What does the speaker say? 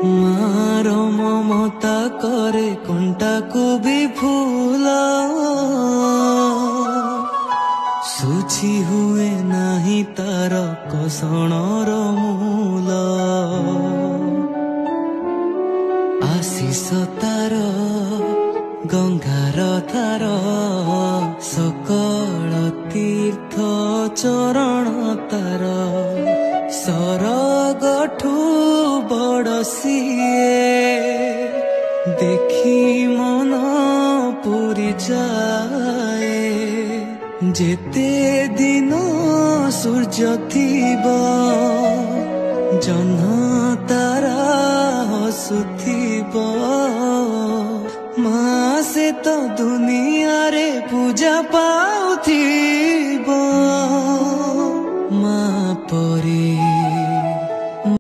मार ममता करे कंटा को भी फूल सुची हुए नाही तार कसणर मूल आशीष तार गंगार थार सकल तीर्थ चरण तार सरगठू बड़ सिए देखी मन पूरी जाए जेते दिन सूर्य थीब जह्न तारा हसुथिब माँ से तो दुनिया रे पूजा पाउथिब माँ परी